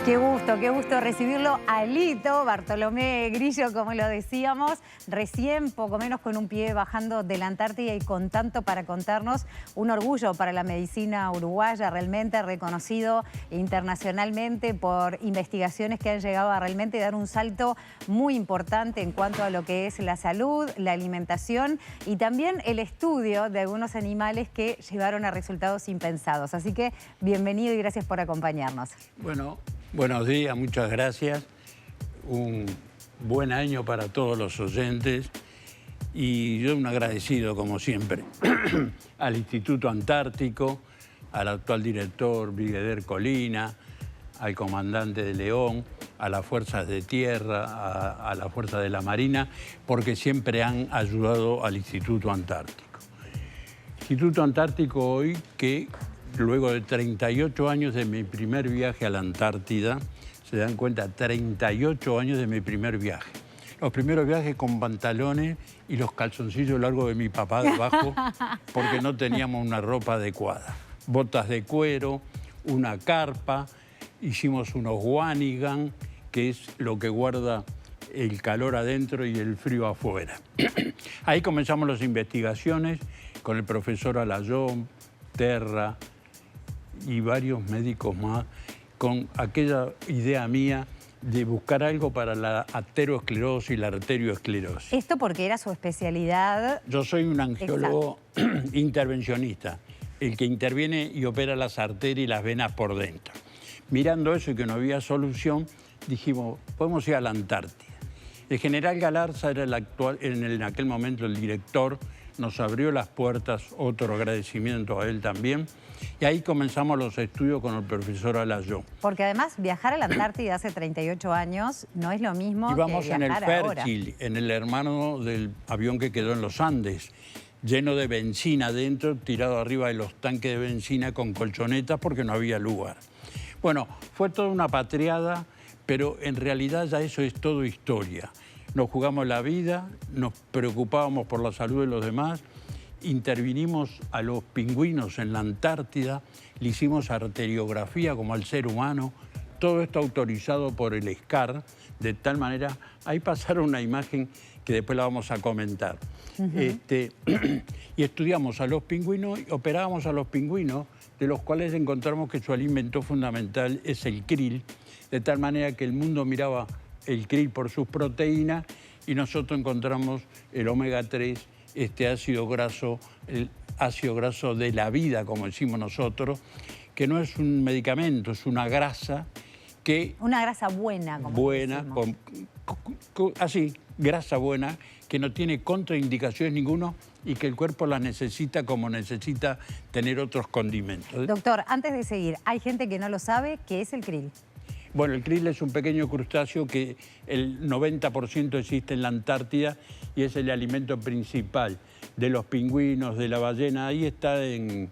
Qué gusto recibirlo. Alito Bartolomé Grillo, como lo decíamos, recién poco menos con un pie bajando de la Antártida y con tanto para contarnos. Un orgullo para la medicina uruguaya, realmente reconocido internacionalmente por investigaciones que han llegado a realmente dar un salto muy importante en cuanto a lo que es la salud, la alimentación y también el estudio de algunos animales que llevaron a resultados impensados. Así que bienvenido y gracias por acompañarnos. Bueno, buenos días, muchas gracias. Un buen año para todos los oyentes y yo un agradecido, como siempre, al Instituto Antártico, al actual director Brigadier Colina, al comandante de León, a las fuerzas de tierra, a las fuerzas de la Marina, porque siempre han ayudado al Instituto Antártico. Instituto Antártico hoy que, luego de 38 años de mi primer viaje a la Antártida, se dan cuenta, 38 años de mi primer viaje. Los primeros viajes con pantalones y los calzoncillos largos de mi papá debajo, porque no teníamos una ropa adecuada. Botas de cuero, una carpa, hicimos unos Wanigan, que es lo que guarda el calor adentro y el frío afuera. Ahí comenzamos las investigaciones con el profesor Alayón, Terra y varios médicos más, con aquella idea mía de buscar algo para la aterosclerosis y la arterioesclerosis. Esto porque era su especialidad. Yo soy un angiólogo intervencionista, el que interviene y opera las arterias y las venas por dentro. Mirando eso y que no había solución, dijimos, podemos ir a la Antártida. El general Galarza era en aquel momento el director, nos abrió las puertas, otro agradecimiento a él también, y ahí comenzamos los estudios con el profesor Alayón. Porque además viajar a la Antártida hace 38 años no es lo mismo Íbamos que viajar en el ahora. Fértil, en el hermano del avión que quedó en los Andes, lleno de benzina adentro, tirado arriba de los tanques de benzina con colchonetas porque no había lugar. Bueno, fue toda una patriada, pero en realidad ya eso es todo historia. Nos jugamos la vida, nos preocupábamos por la salud de los demás, intervinimos a los pingüinos en la Antártida, le hicimos arteriografía como al ser humano, todo esto autorizado por el SCAR, de tal manera, ahí pasaron una imagen que después la vamos a comentar. Y estudiamos a los pingüinos, operábamos a los pingüinos, de los cuales encontramos que su alimento fundamental es el krill, de tal manera que el mundo miraba el krill por sus proteínas y nosotros encontramos el omega 3, este ácido graso, el ácido graso de la vida, como decimos nosotros, que no es un medicamento, es una grasa que... Una grasa buena, como buena, así, grasa buena, que no tiene contraindicaciones ninguno y que el cuerpo la necesita como necesita tener otros condimentos. Doctor, antes de seguir, hay gente que no lo sabe, ¿qué es el krill? Bueno, el krill es un pequeño crustáceo que el 90% existe en la Antártida y es el alimento principal de los pingüinos, de la ballena. Ahí está en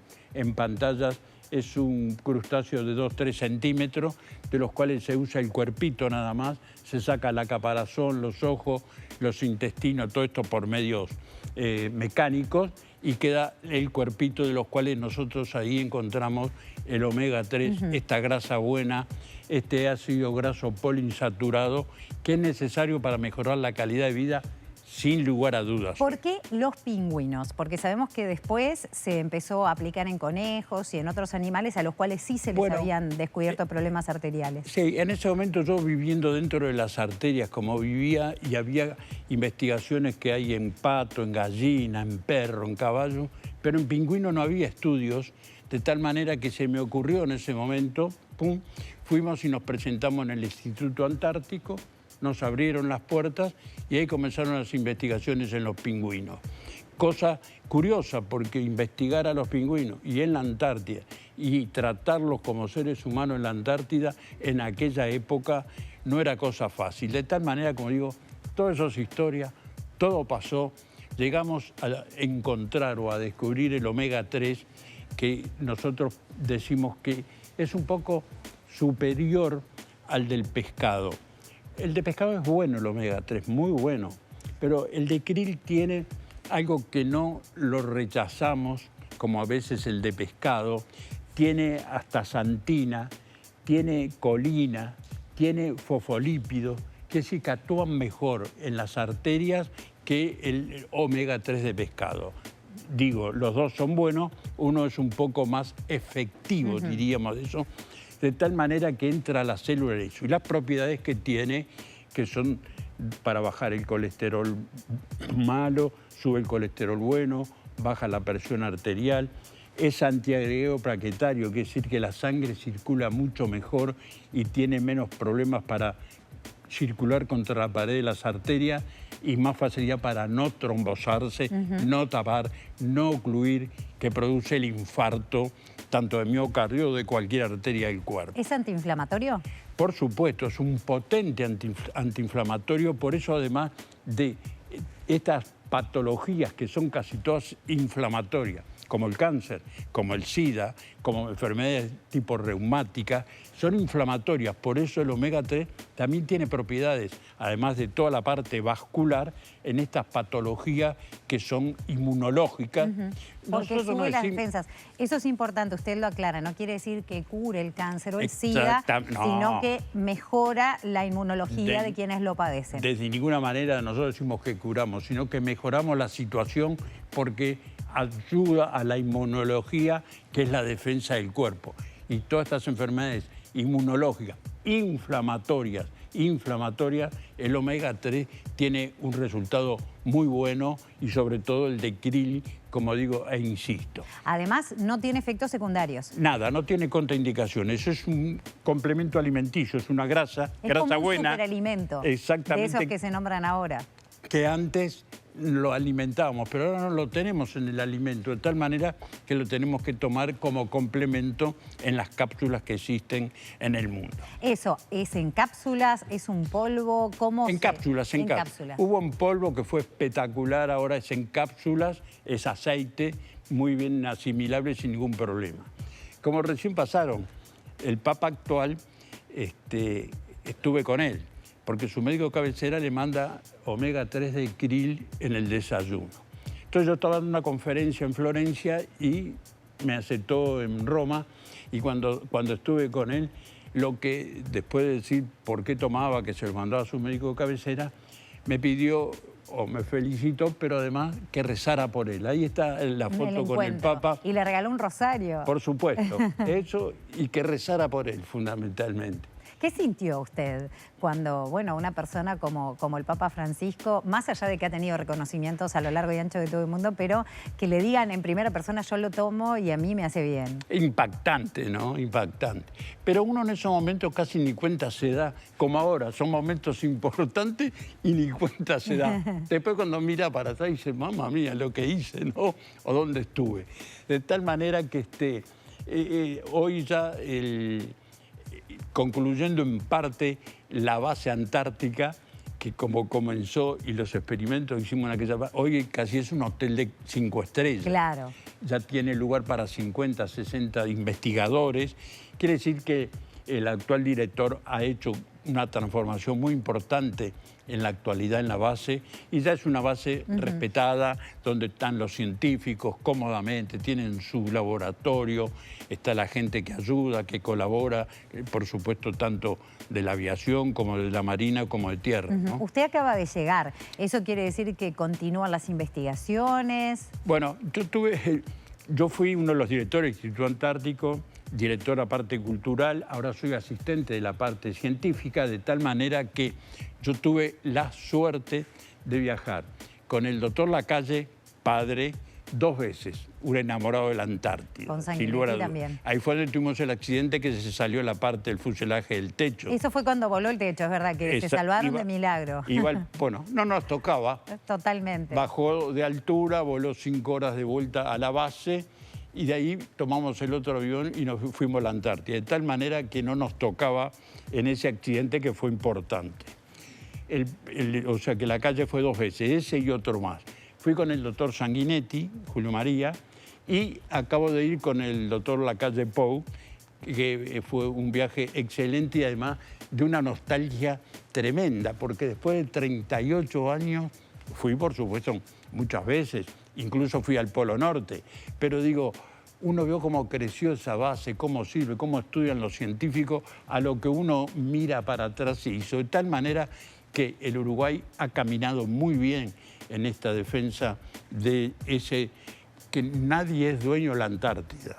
pantallas, es un crustáceo de 2-3 centímetros, de los cuales se usa el cuerpito nada más, se saca la caparazón, los ojos, los intestinos, todo esto por medios mecánicos y queda el cuerpito de los cuales nosotros ahí encontramos el omega 3, esta grasa buena, este ácido graso poliinsaturado que es necesario para mejorar la calidad de vida sin lugar a dudas. ¿Por qué los pingüinos? Porque sabemos que después se empezó a aplicar en conejos y en otros animales a los cuales sí se les habían descubierto problemas arteriales. Sí, en ese momento yo viviendo dentro de las arterias como vivía y había investigaciones que hay en pato, en gallina, en perro, en caballo, pero en pingüino no había estudios, de tal manera que se me ocurrió en ese momento, pum, fuimos y nos presentamos en el Instituto Antártico, nos abrieron las puertas y ahí comenzaron las investigaciones en los pingüinos. Cosa curiosa, porque investigar a los pingüinos y en la Antártida y tratarlos como seres humanos en la Antártida en aquella época no era cosa fácil. De tal manera, como digo, toda esa es historia, todo pasó, llegamos a encontrar o a descubrir el omega 3 que nosotros decimos que es un poco superior al del pescado. El de pescado es bueno, el omega 3, muy bueno, pero el de krill tiene algo que no lo rechazamos, como a veces el de pescado, tiene astaxantina, tiene colina, tiene fosfolípidos, que sí que actúan mejor en las arterias que el omega 3 de pescado. Digo, los dos son buenos, uno es un poco más efectivo, diríamos eso, de tal manera que entra a la célula y las propiedades que tiene, que son para bajar el colesterol malo, sube el colesterol bueno, baja la presión arterial, es antiagregado plaquetario, quiere decir que la sangre circula mucho mejor y tiene menos problemas para circular contra la pared de las arterias y más facilidad para no trombosarse, no tapar, no ocluir, que produce el infarto tanto de miocardio o de cualquier arteria del cuerpo. ¿Es antiinflamatorio? Por supuesto, es un potente antiinflamatorio, por eso además de estas patologías que son casi todas inflamatorias, como el cáncer, como el SIDA, como enfermedades tipo reumáticas, son inflamatorias. Por eso el omega 3 también tiene propiedades, además de toda la parte vascular, en estas patologías que son inmunológicas. Porque sube las defensas. Eso es importante, usted lo aclara. No quiere decir que cure el cáncer o el SIDA, sino que mejora la inmunología de quienes lo padecen. De ninguna manera nosotros decimos que curamos, sino que mejoramos la situación porque ayuda a la inmunología, que es la defensa del cuerpo. Y todas estas enfermedades inmunológicas, inflamatorias, el omega 3 tiene un resultado muy bueno y sobre todo el de krill, como digo e insisto. Además, no tiene efectos secundarios. Nada, no tiene contraindicaciones. Es un complemento alimenticio, es una grasa buena. Es como un superalimento. Exactamente. De esos que se nombran ahora. Que antes lo alimentábamos, pero ahora no lo tenemos en el alimento, de tal manera que lo tenemos que tomar como complemento en las cápsulas que existen en el mundo. ¿Eso es en cápsulas? ¿Es un polvo? ¿Cómo? En cápsulas, en cápsulas. Hubo un polvo que fue espectacular, ahora es en cápsulas, es aceite, muy bien asimilable sin ningún problema. Como recién pasaron, el Papa actual, estuve con él, porque su médico cabecera le manda omega 3 de krill en el desayuno. Entonces yo estaba dando una conferencia en Florencia y me aceptó en Roma, y cuando estuve con él, lo que después de decir por qué tomaba, que se lo mandaba a su médico cabecera, me pidió, o me felicitó, pero además que rezara por él. Ahí está la foto con el Papa. Y le regaló un rosario. Por supuesto, eso, y que rezara por él, fundamentalmente. ¿Qué sintió usted cuando, bueno, una persona como el Papa Francisco, más allá de que ha tenido reconocimientos a lo largo y ancho de todo el mundo, pero que le digan en primera persona, yo lo tomo y a mí me hace bien? Impactante, ¿no? Impactante. Pero uno en esos momentos casi ni cuenta se da, como ahora, son momentos importantes y ni cuenta se da. Después cuando mira para atrás dice, mamma mía, lo que hice, ¿no? O dónde estuve. De tal manera que hoy ya concluyendo en parte la base antártica, que como comenzó y los experimentos que hicimos en aquella base, hoy casi es un hotel de 5 estrellas. Claro. Ya tiene lugar para 50, 60 investigadores. Quiere decir que el actual director ha hecho una transformación muy importante en la actualidad en la base, y ya es una base respetada, donde están los científicos cómodamente, tienen su laboratorio, está la gente que ayuda, que colabora, por supuesto, tanto de la aviación como de la marina como de tierra, ¿no? Usted acaba de llegar, ¿eso quiere decir que continúan las investigaciones? Bueno, yo fui uno de los directores del Instituto Antártico, director a parte cultural, ahora soy asistente de la parte científica, de tal manera que yo tuve la suerte de viajar con el doctor Lacalle, padre, 2 veces, un enamorado de la Antártida. Con Sanguinetti también. Ahí fue donde tuvimos el accidente que se salió la parte del fuselaje del techo. Eso fue cuando voló el techo, es verdad, que se salvaron de milagro. Igual, bueno, no nos tocaba. Totalmente. Bajó de altura, voló 5 horas de vuelta a la base, y de ahí tomamos el otro avión y nos fuimos a la Antártida, de tal manera que no nos tocaba en ese accidente que fue importante. O sea que la calle fue 2 veces, ese y otro más. Fui con el doctor Sanguinetti, Julio María, y acabo de ir con el doctor Lacalle Pou, que fue un viaje excelente y además de una nostalgia tremenda, porque después de 38 años fui, por supuesto, muchas veces, incluso fui al Polo Norte, pero digo, uno vio cómo creció esa base, cómo sirve, cómo estudian los científicos, a lo que uno mira para atrás y hizo. De tal manera que el Uruguay ha caminado muy bien en esta defensa de ese... que nadie es dueño de la Antártida.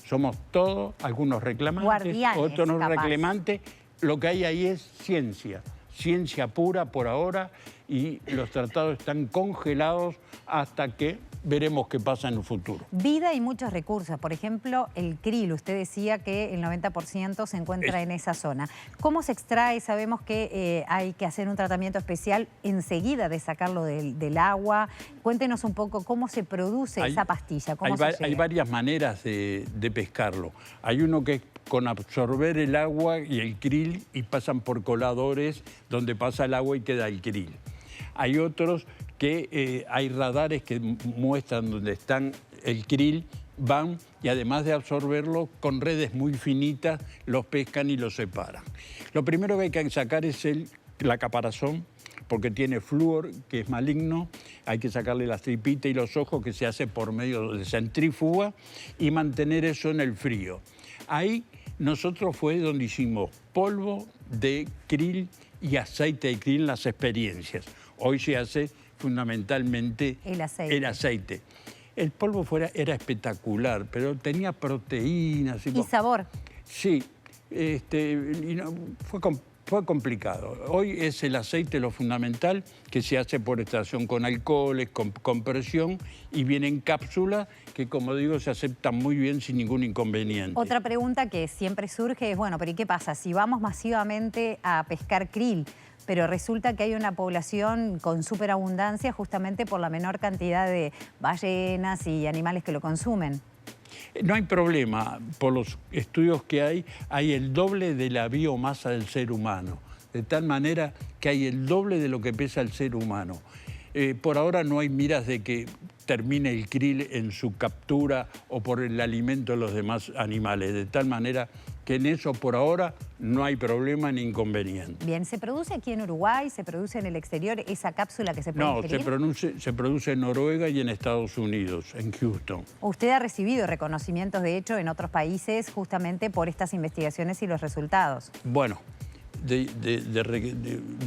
Somos todos, algunos reclamantes, guardianes, otros no capaz. reclamantes. Lo que hay ahí es ciencia, ciencia pura por ahora, y los tratados están congelados hasta que veremos qué pasa en el futuro. Vida y muchos recursos. Por ejemplo, el krill. Usted decía que el 90% se encuentra en esa zona. ¿Cómo se extrae? Sabemos que hay que hacer un tratamiento especial enseguida de sacarlo del agua. Cuéntenos un poco cómo se produce esa pastilla. ¿Cómo se llega? Hay varias maneras de pescarlo. Hay uno que es con absorber el agua y el krill y pasan por coladores donde pasa el agua y queda el krill. Hay otros que hay radares que muestran dónde están el krill, van y además de absorberlo, con redes muy finitas los pescan y los separan. Lo primero que hay que sacar es la caparazón, porque tiene flúor, que es maligno. Hay que sacarle las tripitas y los ojos, que se hace por medio de centrífuga, y mantener eso en el frío. Ahí nosotros fue donde hicimos polvo de krill y aceite de krill, las experiencias. Hoy se hace fundamentalmente el aceite. El polvo era espectacular, pero tenía proteínas. ¿Y sabor? Sí, fue complicado. Hoy es el aceite lo fundamental, que se hace por extracción con alcoholes, con presión, y viene en cápsula, que como digo se acepta muy bien sin ningún inconveniente. Otra pregunta que siempre surge es, bueno, pero ¿y qué pasa? Si vamos masivamente a pescar krill, pero resulta que hay una población con superabundancia justamente por la menor cantidad de ballenas y animales que lo consumen. No hay problema. Por los estudios que hay el doble de la biomasa del ser humano. De tal manera que hay el doble de lo que pesa el ser humano. Por ahora no hay miras de que termine el krill en su captura o por el alimento de los demás animales. De tal manera que en eso por ahora no hay problema ni inconveniente. Bien, ¿se produce aquí en Uruguay? ¿Se produce en el exterior esa cápsula que se puede ingerir? No, se produce en Noruega y en Estados Unidos, en Houston. Usted ha recibido reconocimientos, de hecho, en otros países justamente por estas investigaciones y los resultados. Bueno, de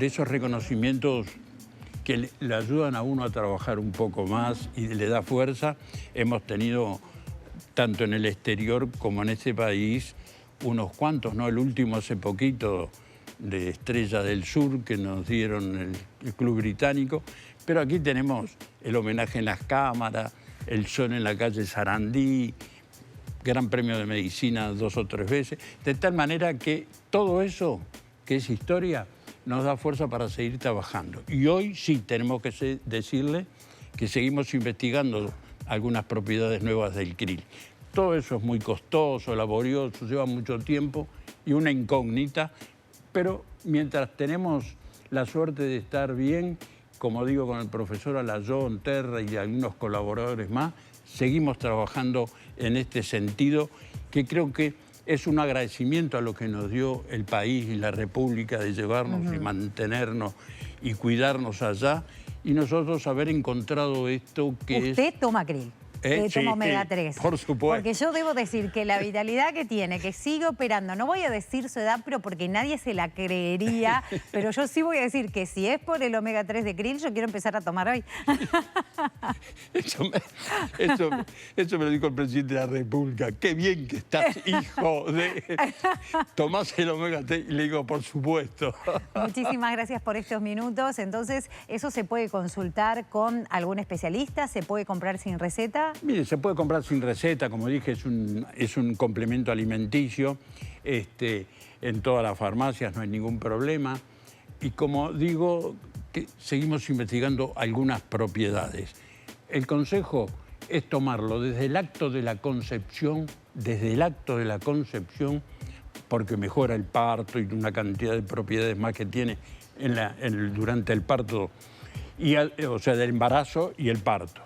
esos reconocimientos que le ayudan a uno a trabajar un poco más y le da fuerza, hemos tenido, tanto en el exterior como en este país, unos cuantos, ¿no? El último hace poquito de Estrella del Sur, que nos dieron el Club Británico, pero aquí tenemos el homenaje en las cámaras, el sol en la calle Sarandí, Gran Premio de Medicina 2 o 3 veces, de tal manera que todo eso, que es historia, nos da fuerza para seguir trabajando. Y hoy sí tenemos que decirle que seguimos investigando algunas propiedades nuevas del krill. Todo eso es muy costoso, laborioso, lleva mucho tiempo y una incógnita, pero mientras tenemos la suerte de estar bien, como digo, con el profesor Alayón, Terra y algunos colaboradores más, seguimos trabajando en este sentido, que creo que es un agradecimiento a lo que nos dio el país y la República de llevarnos y mantenernos y cuidarnos allá, y nosotros haber encontrado esto que ¿Usted toma krill? Toma omega 3. Por supuesto. Porque yo debo decir que la vitalidad que tiene, que sigue operando, no voy a decir su edad, pero porque nadie se la creería, pero yo sí voy a decir que si es por el omega 3 de krill, yo quiero empezar a tomar hoy. Eso me lo dijo el presidente de la República. Qué bien que estás, hijo de... Tomás el omega 3. Y le digo, por supuesto. Muchísimas gracias por estos minutos. Entonces, ¿eso se puede consultar con algún especialista? ¿Se puede comprar sin receta? Mire, se puede comprar sin receta, como dije, es un complemento alimenticio. En todas las farmacias no hay ningún problema. Y como digo, que seguimos investigando algunas propiedades. El consejo es tomarlo desde el acto de la concepción, porque mejora el parto y una cantidad de propiedades más que tiene durante el parto, o sea, del embarazo y el parto.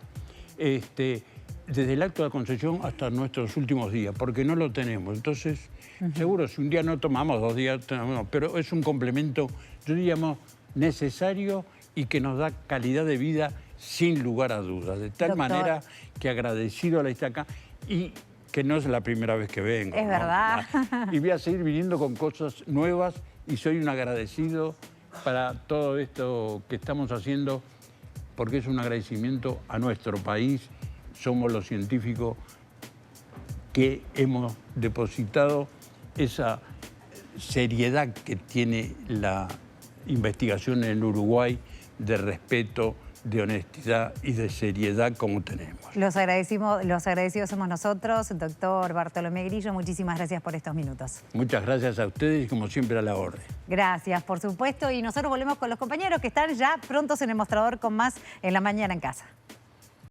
Desde el acto de la concepción hasta nuestros últimos días, porque no lo tenemos. Entonces, seguro, si un día no tomamos, 2 días tomamos, pero es un complemento, yo diríamos, necesario y que nos da calidad de vida sin lugar a dudas. De tal manera que agradecido a la acá. Y que no es la primera vez que vengo. Es ¿no? verdad. Y voy a seguir viniendo con cosas nuevas y soy un agradecido para todo esto que estamos haciendo, porque es un agradecimiento a nuestro país. Somos los científicos que hemos depositado esa seriedad que tiene la investigación en Uruguay, de respeto, de honestidad y de seriedad como tenemos. Los agradecidos somos nosotros, doctor Bartolomé Grillo. Muchísimas gracias por estos minutos. Muchas gracias a ustedes y como siempre a la orden. Gracias, por supuesto. Y nosotros volvemos con los compañeros que están ya prontos en el mostrador con más en La Mañana en Casa.